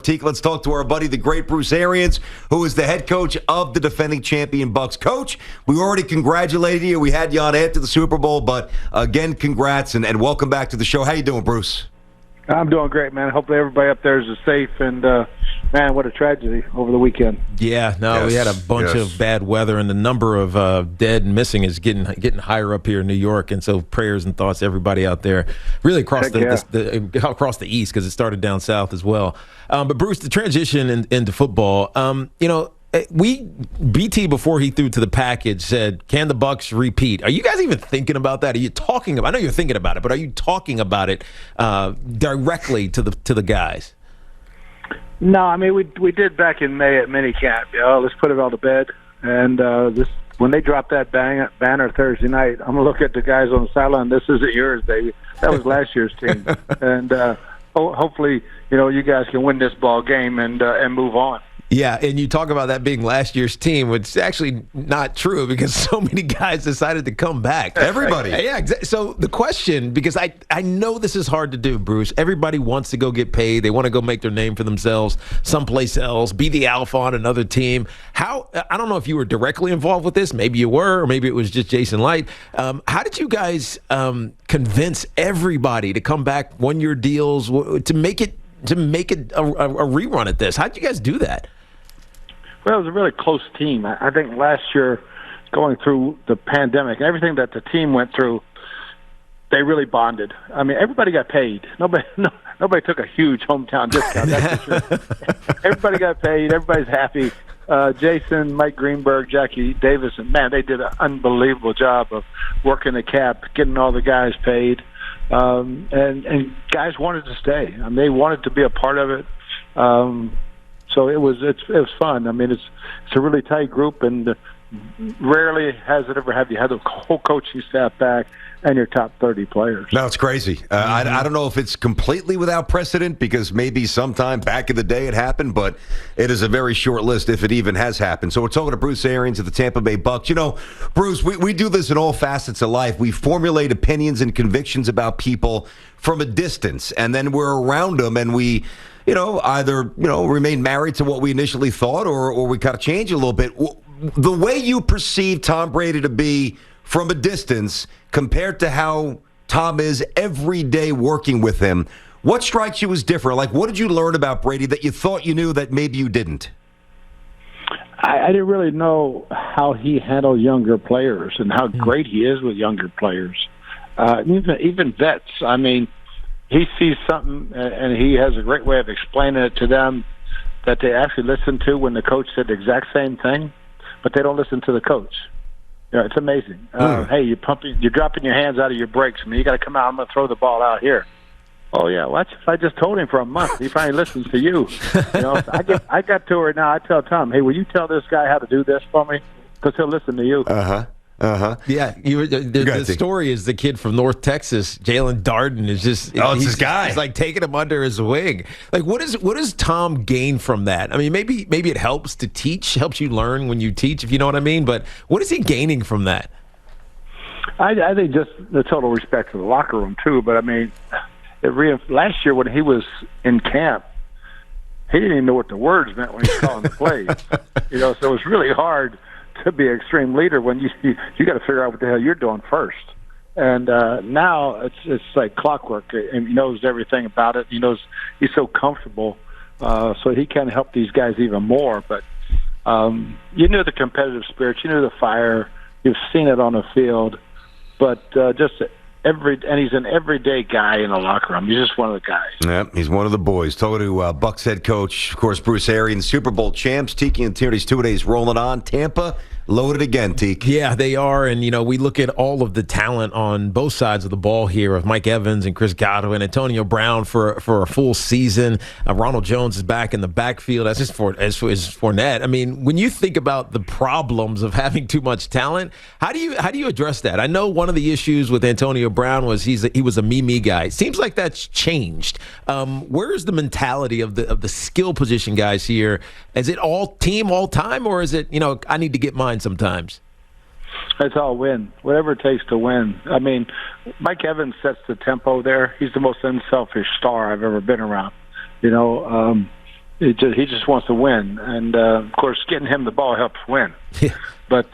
Teak. Let's talk to our buddy, the great Bruce Arians, who is the head coach of the defending champion Bucks. Coach, we already congratulated you. We had you on after the Super Bowl, but again, congrats and welcome back to the show. How you doing, Bruce? I'm doing great, man. Hopefully everybody up there is safe. And, man, what a tragedy over the weekend. Yeah, no, we had a bunch of bad weather, and the number of dead and missing is getting higher up here in New York. And so prayers and thoughts to everybody out there, really across across the East, because it started down south as well. But, Bruce, the transition into football, BT, before he threw to the package, said, can the Bucks repeat? Are you guys even thinking about that? Are you talking about, I know you're thinking about it, but are you talking about it directly to the guys? No, I mean, we did back in May at minicamp. Let's put it all to bed. And when they dropped that banner Thursday night, I'm going to look at the guys on the sideline. This isn't yours, baby. That was last year's team. And hopefully, you guys can win this ball game and move on. Yeah, and you talk about that being last year's team, which is actually not true because so many guys decided to come back. Everybody. Yeah, exactly. So the question, because I know this is hard to do, Bruce. Everybody wants to go get paid. They want to go make their name for themselves someplace else, be the alpha on another team. I don't know if you were directly involved with this. Maybe you were, or maybe it was just Jason Light. How did you guys convince everybody to come back one-year deals to make it a rerun at this? How did you guys do that? Well, it was a really close team. I think last year, going through the pandemic, everything that the team went through, they really bonded. I mean, everybody got paid. Nobody took a huge hometown discount. That's for sure. Everybody got paid. Everybody's happy. Jason, Mike Greenberg, Jackie Davis, and man, they did an unbelievable job of working the cap, getting all the guys paid, and guys wanted to stay. I mean, they wanted to be a part of it. So it was fun. I mean, it's a really tight group, and rarely has it ever have you had the whole coaching staff back and your top 30 players. No, it's crazy. I don't know if it's completely without precedent because maybe sometime back in the day it happened, but it is a very short list if it even has happened. So we're talking to Bruce Arians of the Tampa Bay Bucks. Bruce, we do this in all facets of life. We formulate opinions and convictions about people from a distance, and then we're around them, and we either remain married to what we initially thought or we kind of change a little bit. The way you perceive Tom Brady to be from a distance compared to how Tom is every day working with him, what strikes you as different? Like, what did you learn about Brady that you thought you knew that maybe you didn't? I didn't really know how he handled younger players and how great he is with younger players. Even vets. I mean, he sees something, and he has a great way of explaining it to them that they actually listen to when the coach said the exact same thing, but they don't listen to the coach. It's amazing. Hey, you're dropping your hands out of your brakes. I mean, you got to come out. I'm going to throw the ball out here. Oh yeah, watch if I just told him for a month. He finally listens to you. I got to her now. I tell Tom, hey, will you tell this guy how to do this for me? Because he'll listen to you. Yeah, the story is the kid from North Texas, Jalen Darden, is just it's this guy. He's like taking him under his wing. Like, what does Tom gain from that? I mean, maybe it helps to teach, helps you learn when you teach, if you know what I mean. But what is he gaining from that? I think just the total respect for the locker room too. But I mean, last year when he was in camp, he didn't even know what the words meant when he was calling the plays. So it was really hard to be an extreme leader when you got to figure out what the hell you're doing first. And now it's like clockwork, and he knows everything about it. He knows he's so comfortable, so he can help these guys even more. But you knew the competitive spirit, you knew the fire, you've seen it on the field. But and he's an everyday guy in the locker room. He's just one of the guys. Yeah, he's one of the boys. Talking to Bucks head coach, of course, Bruce Arians, Super Bowl champs. Tiki and Tierney's 2 days rolling on. Tampa loaded again, Teak. Yeah, they are. And, we look at all of the talent on both sides of the ball here of Mike Evans and Chris Godwin, Antonio Brown for a full season. Ronald Jones is back in the backfield. That's just as Fournette. I mean, when you think about the problems of having too much talent, how do you address that? I know one of the issues with Antonio Brown was he was a me guy. It seems like that's changed. Where is the mentality of the skill position guys here? Is it all team all time, or is it, I need to get mine sometimes? It's all win. Whatever it takes to win. I mean, Mike Evans sets the tempo there. He's the most unselfish star I've ever been around. he just wants to win, and of course, getting him the ball helps win. Yeah. But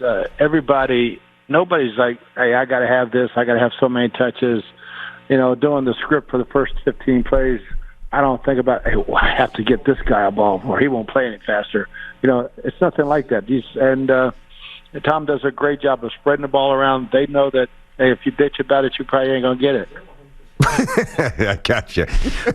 nobody's like, hey, I got to have this. I got to have so many touches. Doing the script for the first 15 plays, I don't think about, hey, well, I have to get this guy a ball or he won't play any faster. It's nothing like that. And Tom does a great job of spreading the ball around. They know that, hey, if you bitch about it, you probably ain't going to get it. I gotcha.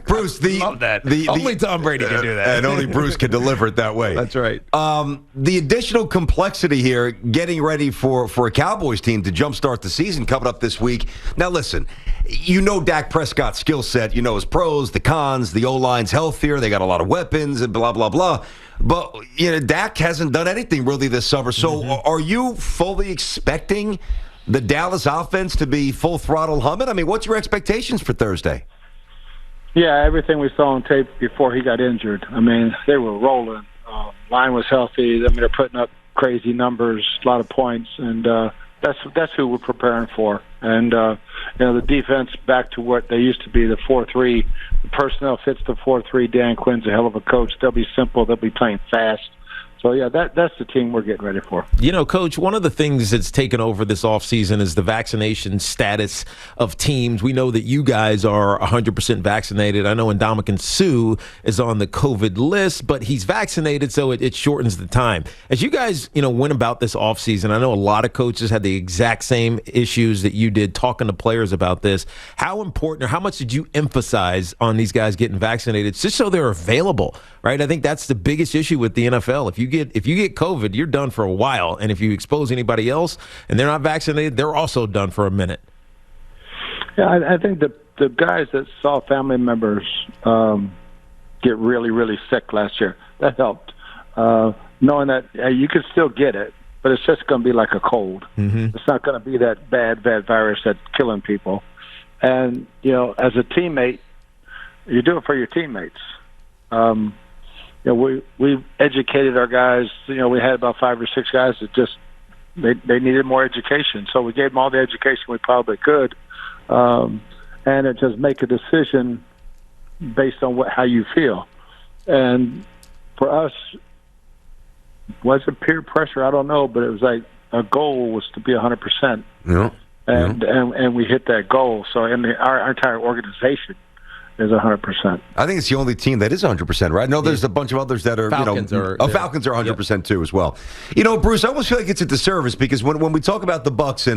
Bruce, Love that. Only Tom Brady can do that. And only Bruce can deliver it that way. That's right. The additional complexity here, getting ready for a Cowboys team to jumpstart the season coming up this week. Now, listen, Dak Prescott's skill set. His pros, the cons, the O-line's healthier. They got a lot of weapons and blah, blah, blah. But, Dak hasn't done anything really this summer. So are you fully expecting the Dallas offense to be full throttle humming? I mean, what's your expectations for Thursday? Yeah, everything we saw on tape before he got injured. I mean, they were rolling. Line was healthy. I mean, they're putting up crazy numbers, a lot of points, and that's who we're preparing for. And the defense back to what they used to be, the 4-3. The personnel fits the 4-3. Dan Quinn's a hell of a coach. They'll be simple. They'll be playing fast. So, yeah, that's the team we're getting ready for. Coach, one of the things that's taken over this offseason is the vaccination status of teams. We know that you guys are 100% vaccinated. I know Ndamukong Suh is on the COVID list, but he's vaccinated, so it shortens the time. As you guys, went about this offseason, I know a lot of coaches had the exact same issues that you did talking to players about this. How important or how much did you emphasize on these guys getting vaccinated just so they're available, right? I think that's the biggest issue with the NFL. If you get COVID, you're done for a while. And if you expose anybody else and they're not vaccinated, they're also done for a minute. Yeah, I think the guys that saw family members get really, really sick last year, that helped. Knowing that you could still get it, but it's just going to be like a cold. Mm-hmm. It's not going to be that bad virus that's killing people. And, as a teammate, you do it for your teammates. We've educated our guys. We had about 5 or 6 guys that just they needed more education, so we gave them all the education we probably could, and it just make a decision based on how you feel. And for us, was it peer pressure? I don't know, but it was like our goal was to be 100%. Yeah. And we hit that goal. So our entire organization is 100%. I think it's the only team that is 100%, right? No, there's a bunch of others that are, Falcons are 100% too as well. Bruce, I almost feel like it's a disservice because when we talk about the Bucs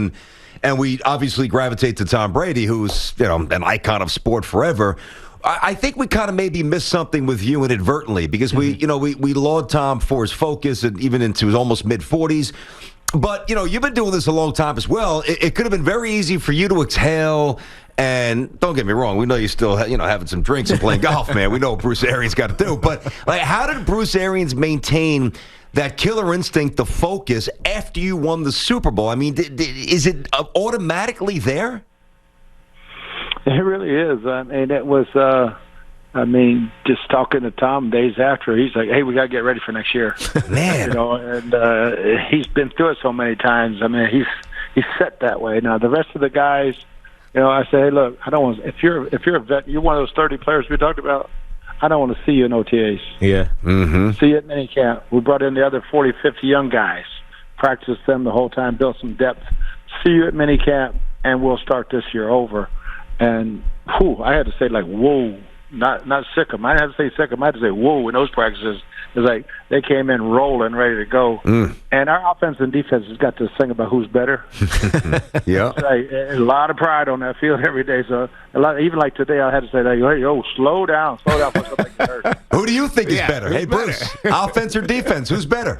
and we obviously gravitate to Tom Brady, who's, an icon of sport forever, I think we kind of maybe missed something with you inadvertently because we laud Tom for his focus and even into his almost mid-40s. But, you've been doing this a long time as well. It could have been very easy for you to exhale. And don't get me wrong, we know you're still, having some drinks and playing golf, man. We know what Bruce Arians got to do. But, how did Bruce Arians maintain that killer instinct, the focus, after you won the Super Bowl? I mean, is it automatically there? It really is. I mean, it was, just talking to Tom days after, he's like, hey, we got to get ready for next year. Man. And he's been through it so many times. I mean, he's set that way. Now, the rest of the guys, I say, hey, look, I don't want to, if you're a vet, you're one of those 30 players we talked about, I don't want to see you in OTAs. Yeah. Mm-hmm. See you at minicamp. We brought in the other 40, 50 young guys, practiced them the whole time, built some depth. See you at minicamp, and we'll start this year over. And, I had to say, whoa, not sick of them. I didn't have to say sick of them. I had to say, whoa, in those practices. It's like they came in rolling, ready to go. And our offense and defense has got this thing about who's better. Yeah. A lot of pride on that field every day. So even like today, I had to say, hey, slow down for something to hurt. Who do you think is better? Hey, Bruce, offense or defense? Who's better?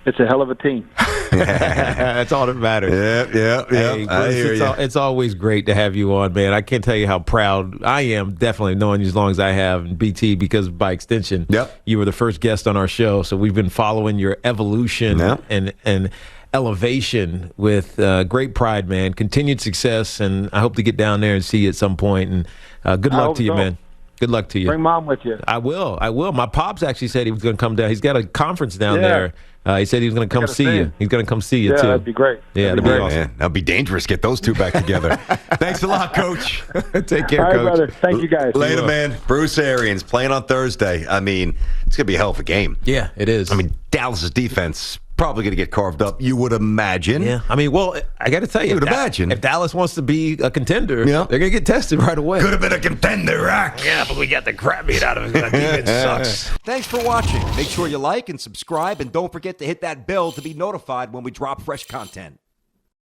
It's a hell of a team. That's all that matters. Yeah. Hey, Bruce, it's always great to have you on, man. I can't tell you how proud I am, definitely knowing you as long as I have in BT, because by extension, you were the first guest on our show. So we've been following your evolution and elevation with great pride, man. Continued success, and I hope to get down there and see you at some point. And good luck to you, man. Good luck to you. Bring Mom with you. I will. My pops actually said he was going to come down. He's got a conference down there. He said he was going to come see you. He's going to come see you, too. That'd be great. Yeah, that'd be awesome. Man, that'd be dangerous. Get those two back together. Thanks a lot, Coach. Take care, All right, Coach. brother. Thank you, guys. Later, man. Bruce Arians playing on Thursday. I mean, it's going to be a hell of a game. Yeah, it is. I mean, Dallas's defense probably going to get carved up, you would imagine. Yeah, I mean, well, I got to tell you, if Dallas wants to be a contender, they're going to get tested right away. Could have been a contender, Rack. Yeah, but we got the crap beat out of it. That defense sucks. Thanks for watching. Make sure you like and subscribe, and don't forget to hit that bell to be notified when we drop fresh content.